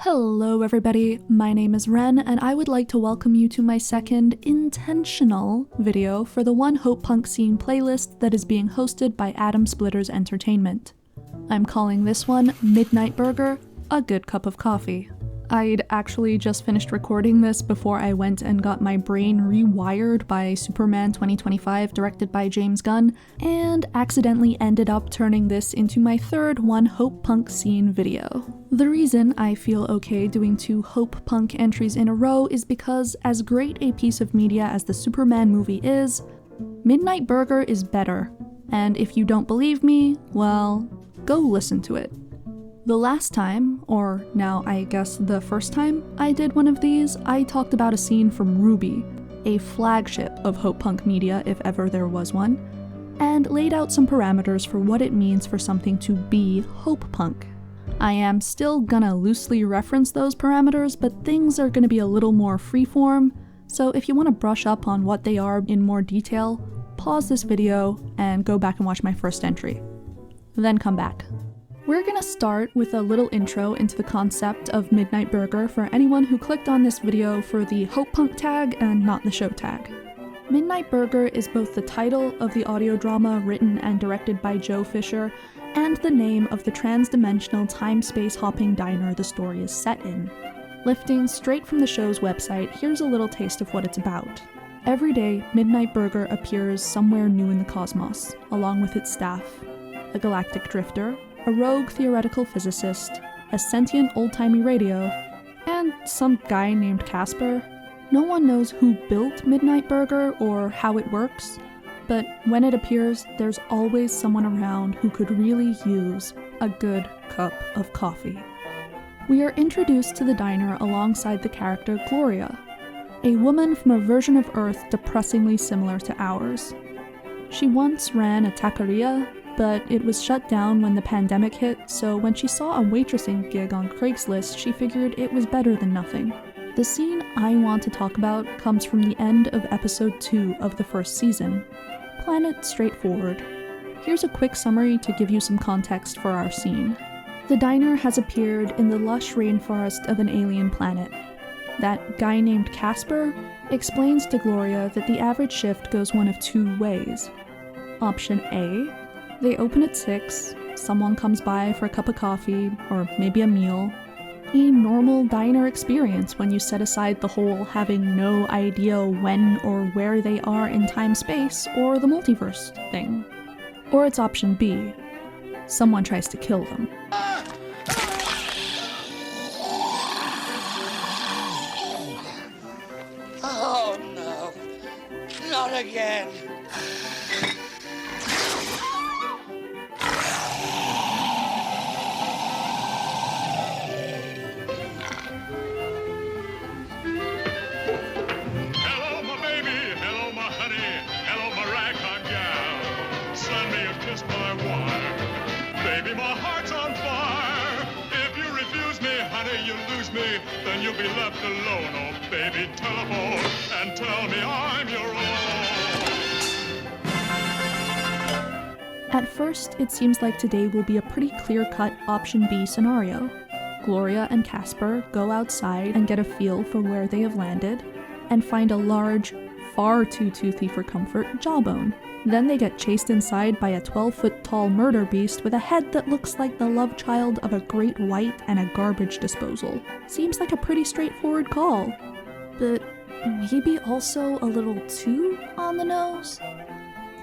Hello everybody, my name is Ren, and I would like to welcome you to my second intentional video for the One Hopepunk Scene playlist that is being hosted by Adam Splitters Entertainment. I'm calling this one Midnight Burger, a good cup of coffee. I'd actually just finished recording this before I went and got my brain rewired by Superman 2025 directed by James Gunn, and accidentally ended up turning this into my third One Hopepunk Scene video. The reason I feel okay doing two Hopepunk entries in a row is because, as great a piece of media as the Superman movie is, Midnight Burger is better, and if you don't believe me, well, go listen to it. The last time, or now I guess the first time, I did one of these, I talked about a scene from Ruby, a flagship of Hopepunk media if ever there was one, and laid out some parameters for what it means for something to be Hopepunk. I am still gonna loosely reference those parameters, but things are gonna be a little more freeform, so if you want to brush up on what they are in more detail, pause this video and go back and watch my first entry. Then come back. We're gonna start with a little intro into the concept of Midnight Burger for anyone who clicked on this video for the Hopepunk tag and not the show tag. Midnight Burger is both the title of the audio drama written and directed by Joe Fisher and the name of the trans-dimensional time-space hopping diner the story is set in. Lifting straight from the show's website, here's a little taste of what it's about. Every day, Midnight Burger appears somewhere new in the cosmos, along with its staff, a galactic drifter, a rogue theoretical physicist, a sentient old-timey radio, and some guy named Casper. No one knows who built Midnight Burger or how it works, but when it appears, there's always someone around who could really use a good cup of coffee. We are introduced to the diner alongside the character Gloria, a woman from a version of Earth depressingly similar to ours. She once ran a taqueria, but it was shut down when the pandemic hit, so when she saw a waitressing gig on Craigslist, she figured it was better than nothing. The scene I want to talk about comes from the end of episode 2 of the first season, Planet Straightforward. Here's a quick summary to give you some context for our scene. The diner has appeared in the lush rainforest of an alien planet. That guy named Casper explains to Gloria that the average shift goes one of two ways. Option A, they open at 6, someone comes by for a cup of coffee, or maybe a meal. A normal diner experience when you set aside the whole having no idea when or where they are in time-space or the multiverse thing. Or it's option B, someone tries to kill them. Oh no, not again. Then you'll be left alone, oh baby, telephone and tell me I'm your own. At first, it seems like today will be a pretty clear-cut option B scenario. Gloria and Casper go outside and get a feel for where they have landed, and find a large, far too toothy for comfort, jawbone. Then they get chased inside by a 12-foot-tall murder beast with a head that looks like the love child of a great white and a garbage disposal. Seems like a pretty straightforward call, but maybe also a little too on the nose?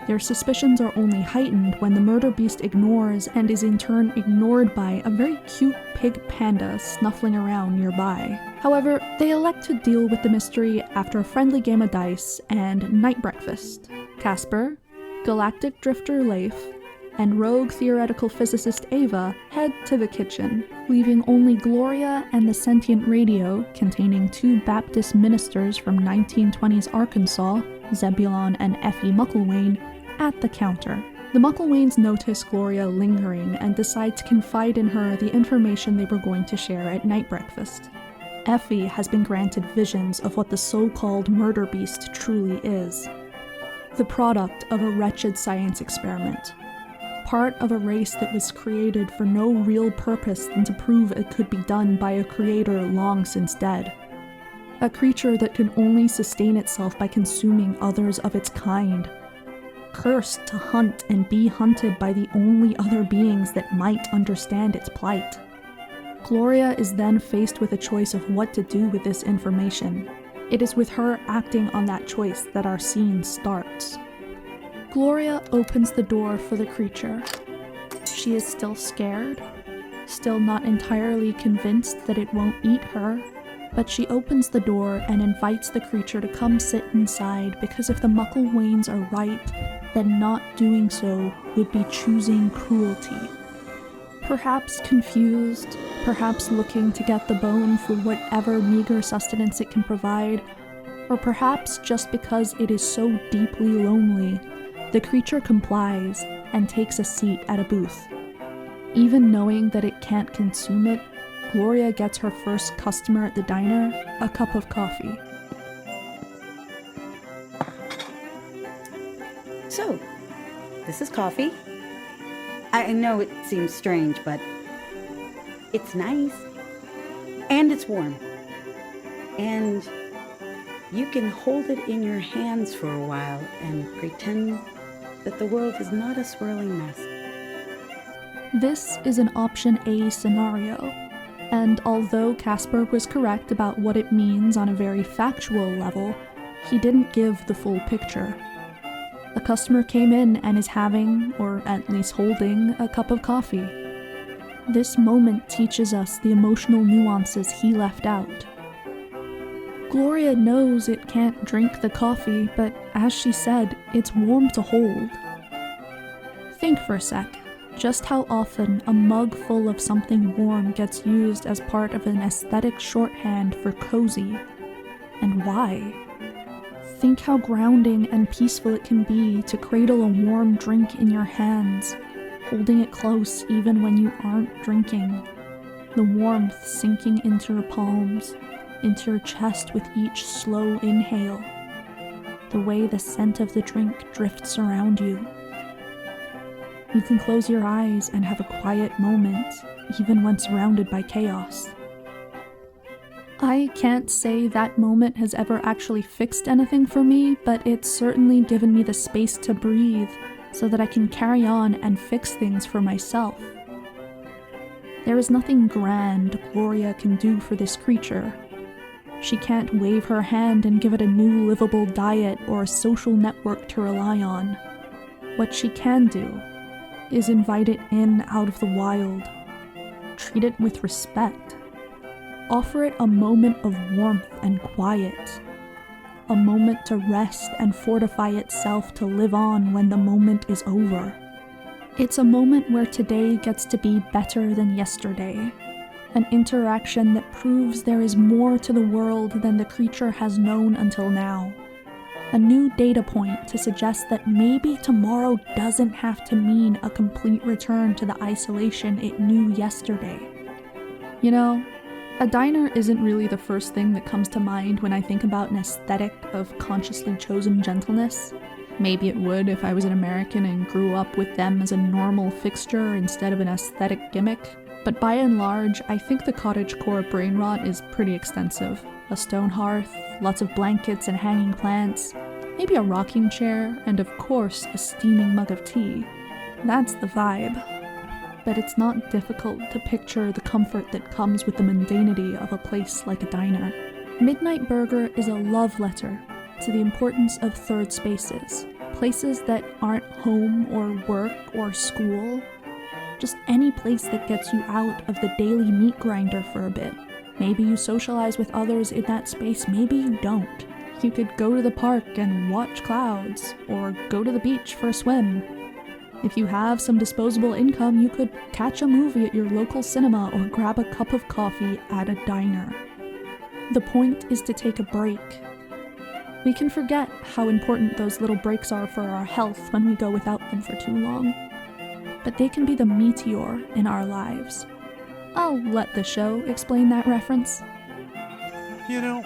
Their suspicions are only heightened when the murder beast ignores and is in turn ignored by a very cute pig panda snuffling around nearby. However, they elect to deal with the mystery after a friendly game of dice and night breakfast. Casper, galactic drifter Leif, and rogue theoretical physicist Ava head to the kitchen, leaving only Gloria and the sentient radio containing two Baptist ministers from 1920s Arkansas, Zebulon and Effie Mucklewain, at the counter. The Mucklewains notice Gloria lingering and decide to confide in her the information they were going to share at night breakfast. Effie has been granted visions of what the so-called murder beast truly is. The product of a wretched science experiment. part of a race that was created for no real purpose than to prove it could be done by a creator long since dead. A creature that can only sustain itself by consuming others of its kind. Cursed to hunt and be hunted by the only other beings that might understand its plight. Gloria is then faced with a choice of what to do with this information. It is with her acting on that choice that our scene starts. Gloria opens the door for the creature. She is still scared, still not entirely convinced that it won't eat her, but she opens the door and invites the creature to come sit inside, because if the Mucklewains are right, then not doing so would be choosing cruelty. Perhaps confused, perhaps looking to get the bone for whatever meager sustenance it can provide, or perhaps just because it is so deeply lonely, the creature complies and takes a seat at a booth. Even knowing that it can't consume it, Gloria gets her first customer at the diner a cup of coffee. So, this is coffee. I know it seems strange, but it's nice. And it's warm. And you can hold it in your hands for a while and pretend that the world is not a swirling mess. This is an option A scenario, and although Casper was correct about what it means on a very factual level, he didn't give the full picture. A customer came in and is having, or at least holding, a cup of coffee. This moment teaches us the emotional nuances he left out. Gloria knows it can't drink the coffee, but as she said, it's warm to hold. Think for a sec, just how often a mug full of something warm gets used as part of an aesthetic shorthand for cozy, and why? Think how grounding and peaceful it can be to cradle a warm drink in your hands, holding it close even when you aren't drinking, the warmth sinking into your palms, into your chest with each slow inhale, the way the scent of the drink drifts around you. You can close your eyes and have a quiet moment, even when surrounded by chaos. I can't say that moment has ever actually fixed anything for me, but it's certainly given me the space to breathe so that I can carry on and fix things for myself. There is nothing grand Gloria can do for this creature. She can't wave her hand and give it a new livable diet or a social network to rely on. What she can do is invite it in out of the wild, treat it with respect, offer it a moment of warmth and quiet, a moment to rest and fortify itself to live on when the moment is over. It's a moment where today gets to be better than yesterday, an interaction that proves there is more to the world than the creature has known until now. A new data point to suggest that maybe tomorrow doesn't have to mean a complete return to the isolation it knew yesterday. You know, a diner isn't really the first thing that comes to mind when I think about an aesthetic of consciously chosen gentleness. Maybe it would if I was an American and grew up with them as a normal fixture instead of an aesthetic gimmick. But by and large, I think the cottagecore brain rot is pretty extensive. A stone hearth, lots of blankets and hanging plants, maybe a rocking chair, and of course a steaming mug of tea. That's the vibe. But it's not difficult to picture the comfort that comes with the mundanity of a place like a diner. Midnight Burger is a love letter to the importance of third spaces, places that aren't home or work or school, just any place that gets you out of the daily meat grinder for a bit. Maybe you socialize with others in that space, maybe you don't. You could go to the park and watch clouds, or go to the beach for a swim. If you have some disposable income, you could catch a movie at your local cinema or grab a cup of coffee at a diner. The point is to take a break. We can forget how important those little breaks are for our health when we go without them for too long. But they can be the meteor in our lives. I'll let the show explain that reference. You know,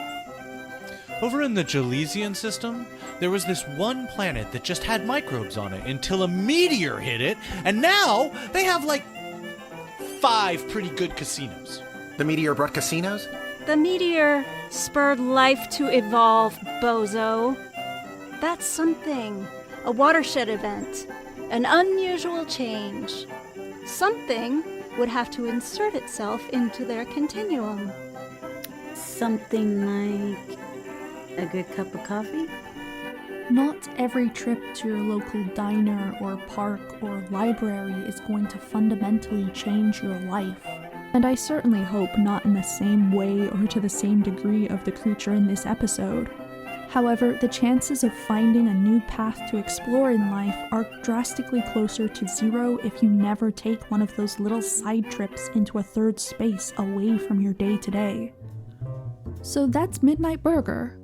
Over in the Gelesian system, there was this one planet that just had microbes on it until a meteor hit it, and now they have like 5 pretty good casinos. The meteor brought casinos? The meteor spurred life to evolve, bozo. That's something. A watershed event. An unusual change. Something would have to insert itself into their continuum. Something like a good cup of coffee? Not every trip to your local diner or park or library is going to fundamentally change your life. And I certainly hope not in the same way or to the same degree of the creature in this episode. However, the chances of finding a new path to explore in life are drastically closer to 0 if you never take one of those little side trips into a third space away from your day-to-day. So that's Midnight Burger,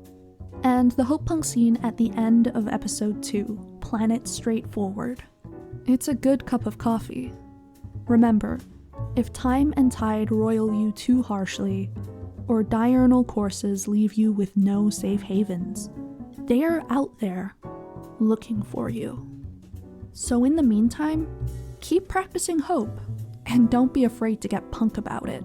and the Hopepunk scene at the end of episode 2, Planet Straightforward. It's a good cup of coffee. Remember, if time and tide roil you too harshly, or diurnal courses leave you with no safe havens, they are out there, looking for you. So in the meantime, keep practicing hope, and don't be afraid to get punk about it.